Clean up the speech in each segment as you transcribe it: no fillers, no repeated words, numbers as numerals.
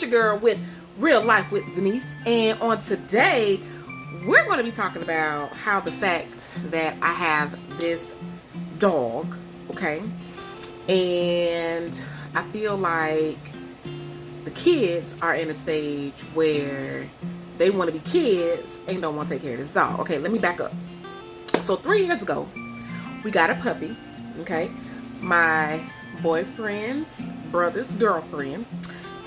your girl with Real Life with Denise, and on today we're going to be talking about how the fact that I have this dog, okay, and I feel like the kids are in a stage where they want to be kids and don't want to take care of this dog. Okay, let me back up. So 3 years ago, we got a puppy, okay? My boyfriend's brother's girlfriend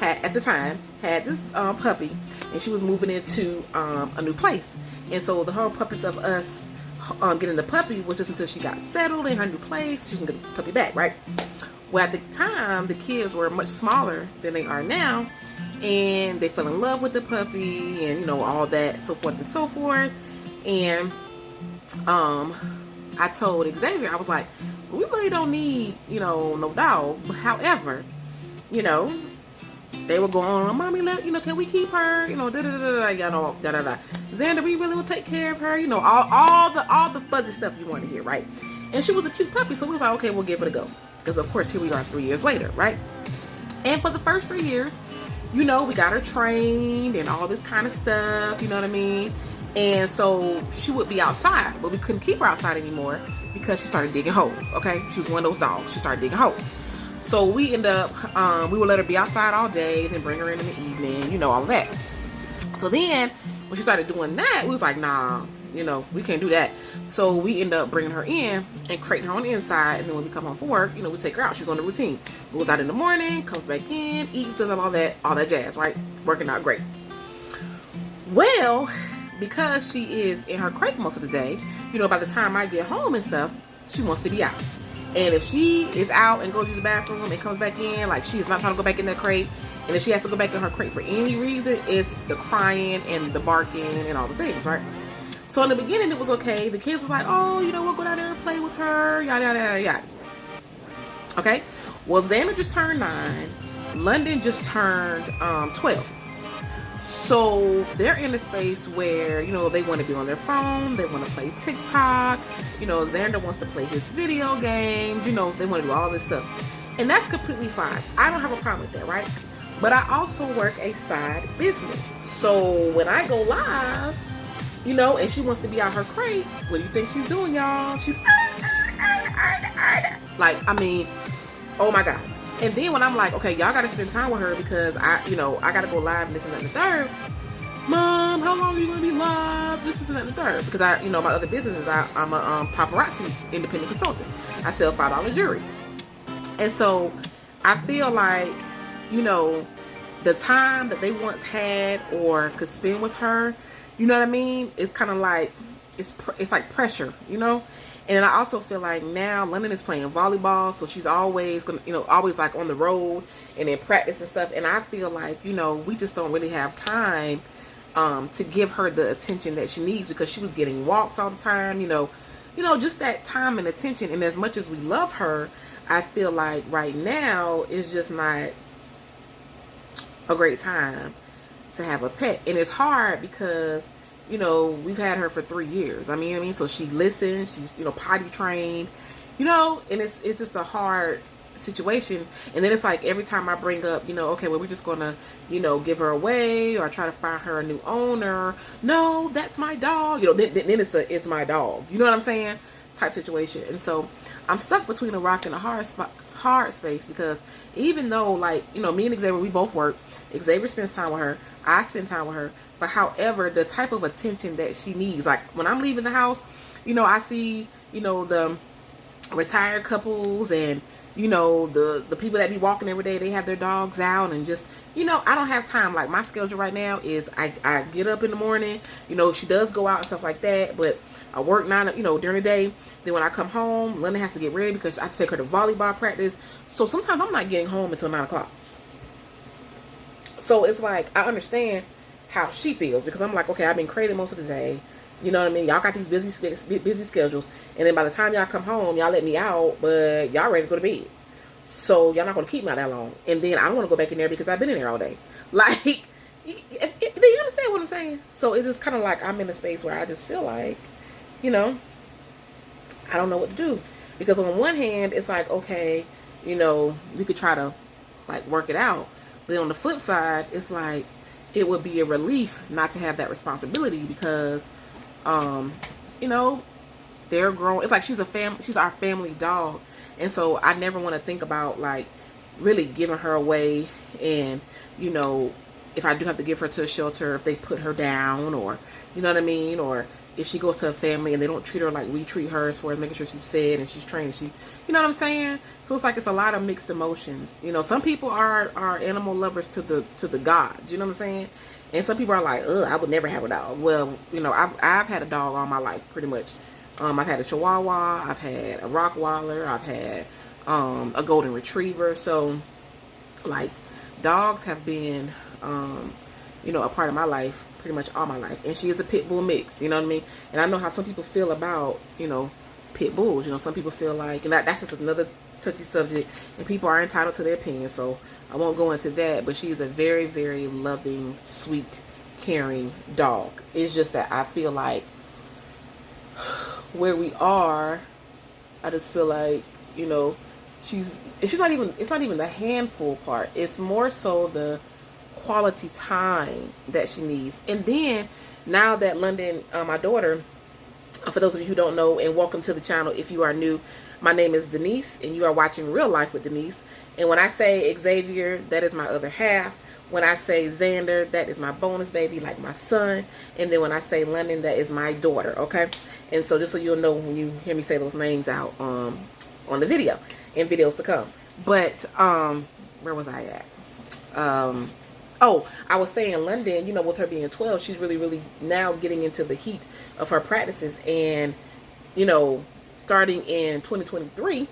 at the time had this puppy, and she was moving into a new place. And so the whole purpose of us getting the puppy was just until she got settled in her new place, she can get the puppy back, right? Well, at the time, the kids were much smaller than they are now, and they fell in love with the puppy, and you know, all that, so forth and so forth. And I told Xavier, I was like, we really don't need, you know, no dog. However, you know, they were going on, mommy, can we keep her? You know, Xander, we really will take care of her. You know, all the fuzzy stuff you want to hear, right? And she was a cute puppy, so we was like, okay, we'll give it a go. Because of course, here we are 3 years later, right? And for the first 3 years, you know, we got her trained and all this kind of stuff, you know what I mean? And so she would be outside, but we couldn't keep her outside anymore because she started digging holes, okay? She was one of those dogs. She started digging holes. So we end up, we would let her be outside all day, then bring her in the evening, you know, all of that. So then when she started doing that, we was like, nah, you know, we can't do that. So we end up bringing her in and crating her on the inside. And then when we come home from work, you know, we take her out. She's on the routine. Goes out in the morning, comes back in, eats, does all that jazz, right? Working out great. Well, because she is in her crate most of the day, you know, by the time I get home and stuff, she wants to be out. And if she is out and goes use the bathroom and comes back in, like she is not trying to go back in that crate. And if she has to go back in her crate for any reason, it's the crying and the barking and all the things, right? So in the beginning, it was okay. The kids was like, oh, you know, we'll go down there and play with her, yada, yada, yada, yada. Okay? Well, Xander just turned 9. London just turned 12. So they're in a space where, you know, they want to be on their phone. They want to play TikTok. You know, Xander wants to play his video games. You know, they want to do all this stuff. And that's completely fine. I don't have a problem with that, right? But I also work a side business. So when I go live, you know, and she wants to be out her crate, what do you think she's doing, y'all? She's like, I mean, oh my God. And then when I'm like, okay, y'all got to spend time with her because I got to go live and this and that and the third. Mom, how long are you going to be live? This and that and the third. Because my other business is I'm a paparazzi independent consultant. I sell $5 jewelry. And so I feel like, you know, the time that they once had or could spend with her, you know what I mean? It's kind of like, it's like pressure, you know? And I also feel like now London is playing volleyball, so she's always gonna, you know, always like on the road and in practice and stuff. And I feel like, you know, we just don't really have time to give her the attention that she needs because she was getting walks all the time, you know, just that time and attention. And as much as we love her, I feel like right now is just not a great time to have a pet. And it's hard because, you know, we've had her for 3 years. I mean, so she listens, she's, you know, potty trained, you know, and it's just a hard situation. And then it's like every time I bring up, you know, okay, well, we're just gonna, you know, give her away or try to find her a new owner. No, that's my dog. You know, then it's my dog. You know what I'm saying? Type situation. And so I'm stuck between a rock and a hard space because even though, like, you know, me and Xavier, we both work. Xavier spends time with her. I spend time with her. But however, the type of attention that she needs, like when I'm leaving the house, you know, I see, you know, the retired couples and, you know, the people that be walking every day, they have their dogs out and just, you know, I don't have time. Like my schedule right now is I get up in the morning, you know, she does go out and stuff like that, but I work during the day. Then when I come home, London has to get ready because I have to take her to volleyball practice. So sometimes I'm not getting home until 9 o'clock. So it's like, I understand how she feels because I'm like, okay, I've been crating most of the day. You know what I mean? Y'all got these busy schedules. And then by the time y'all come home, y'all let me out, but y'all ready to go to bed. So y'all not going to keep me out that long. And then I want to go back in there because I've been in there all day. Like, do you understand what I'm saying? So it's just kind of like I'm in a space where I just feel like, you know, I don't know what to do. Because on one hand, it's like, okay, you know, we could try to like work it out. But on the flip side, it's like it would be a relief not to have that responsibility because, you know, they're grown. It's like she's our family dog. And so I never want to think about like really giving her away. And, you know, if I do have to give her to a shelter, if they put her down, or, you know what I mean? Or if she goes to a family and they don't treat her like we treat her, as far as making sure she's fed and she's trained, you know what I'm saying? So it's like it's a lot of mixed emotions. You know, some people are animal lovers to the gods, you know what I'm saying? And some people are like, ugh, I would never have a dog. Well, you know, I've had a dog all my life, pretty much. I've had a Chihuahua, I've had a Rottweiler, I've had a Golden Retriever. So, like, dogs have been, you know, a part of my life pretty much all my life. And she is a Pitbull mix, you know what I mean? And I know how some people feel about, you know, pit bulls. You know, some people feel like, and that's just another touchy subject, and people are entitled to their opinion, so I won't go into that. But she's a very, very loving, sweet, caring dog. It's just that I feel like where we are, I just feel like, you know, it's not even the handful part. It's more so the quality time that she needs. And then now that London, my daughter, for those of you who don't know, and welcome to the channel if you are new, my name is Denise and you are watching Real Life with Denise. And when I say Xavier, that is my other half. When I say Xander, that is my bonus baby, like my son. And then when I say London, that is my daughter, okay? And so just so you'll know when you hear me say those names out on the video, in videos to come. But where was I at? Oh, I was saying London, you know, with her being 12, she's really, really now getting into the heat of her practices. And, you know, starting in 2023,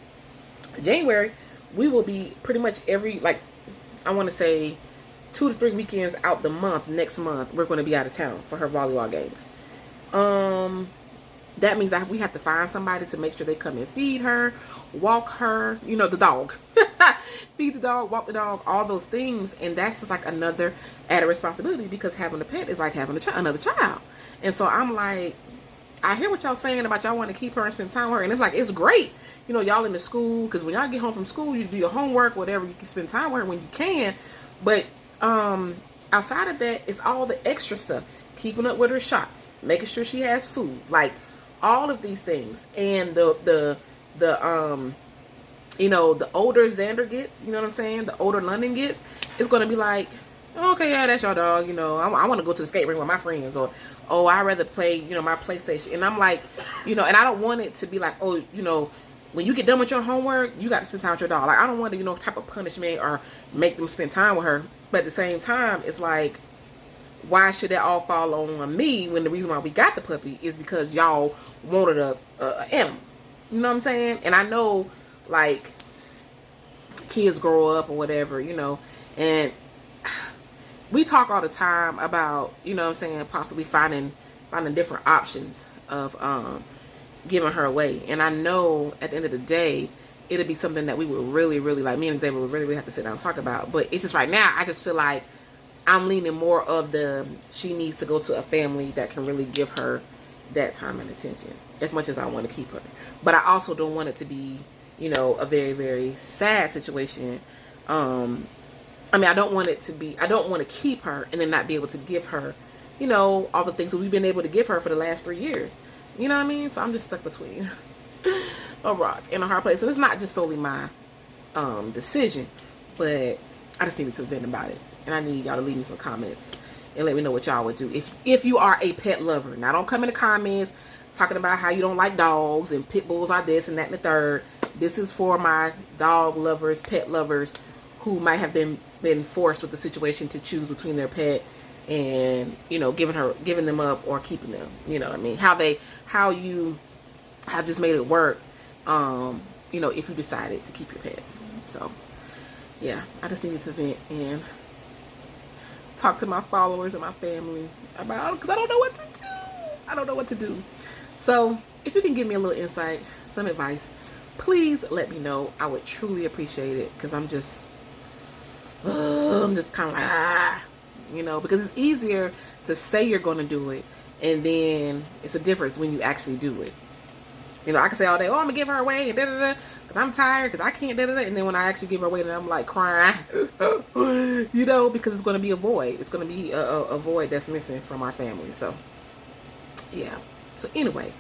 January, we will be pretty much every, like, I want to say 2 to 3 weekends out the month, next month, we're going to be out of town for her volleyball games. That means we have to find somebody to make sure they come and feed her, walk her, you know, the dog. Feed the dog, walk the dog, all those things. And that's just like another added responsibility, because having a pet is like having another child. And so I'm like, I hear what y'all saying about y'all want to keep her and spend time with her. And it's like, it's great, you know, y'all in the school, because when y'all get home from school, you do your homework, whatever, you can spend time with her when you can. But outside of that, it's all the extra stuff. Keeping up with her shots, making sure she has food, like all of these things. And the you know, the older Xander gets, you know what I'm saying, the older London gets, it's going to be like, okay, yeah, that's your dog, you know, I want to go to the skate rink with my friends, or, oh, I'd rather play, you know, my PlayStation. And I'm like, you know, and I don't want it to be like, oh, you know, when you get done with your homework, you got to spend time with your dog. Like, I don't want to, you know, type of punishment or make them spend time with her. But at the same time, it's like, why should that all fall on me when the reason why we got the puppy is because y'all wanted a animal? You know what I'm saying? And I know, like, kids grow up or whatever, you know, and we talk all the time about, you know what I'm saying, possibly finding different options of giving her away. And I know at the end of the day, it'll be something that we would really, really, like, me and Xavier would really, really have to sit down and talk about. But it's just right now, I just feel like I'm leaning more of she needs to go to a family that can really give her that time and attention as much as I want to keep her. But I also don't want it to be, you know, a very, very sad situation. I mean, I don't want to keep her and then not be able to give her, you know, all the things that we've been able to give her for the last 3 years. You know what I mean? So I'm just stuck between a rock and a hard place. And it's not just solely my decision, but I just needed to vent about it. And I need y'all to leave me some comments and let me know what y'all would do if you are a pet lover. Now, don't come in the comments talking about how you don't like dogs and pit bulls are this and that and the third. This is for my dog lovers, pet lovers who might have been forced with the situation to choose between their pet and, you know, giving them up or keeping them. You know what I mean? How you have just made it work, you know, if you decided to keep your pet. So, yeah, I just needed to vent and talk to my followers and my family about, because I don't know what to do. I don't know what to do. So if you can give me a little insight, some advice, please let me know. I would truly appreciate it, because I'm just kind of like, you know, because it's easier to say you're going to do it, and then it's a difference when you actually do it. You know, I can say all day, oh, I'm gonna give her away and da da da, because I'm tired, because I can't da da da. And then when I actually give her away, then I'm like crying, you know, because it's gonna be a void. It's gonna be a void that's missing from our family. So, yeah. So anyway,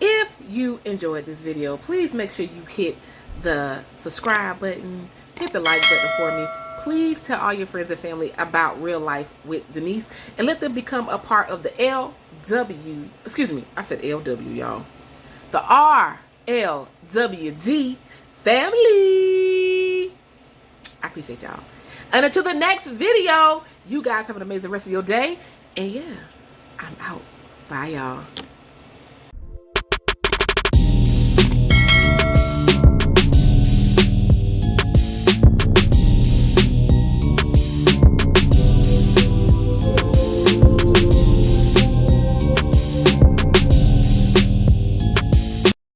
if you enjoyed this video, please make sure you hit the subscribe button, hit the like button for me. Please tell all your friends and family about Real Life with Denise and let them become a part of the LW, excuse me, I said LW, y'all. The RLWD family. I appreciate y'all. And until the next video, you guys have an amazing rest of your day. And yeah, I'm out. Bye, y'all.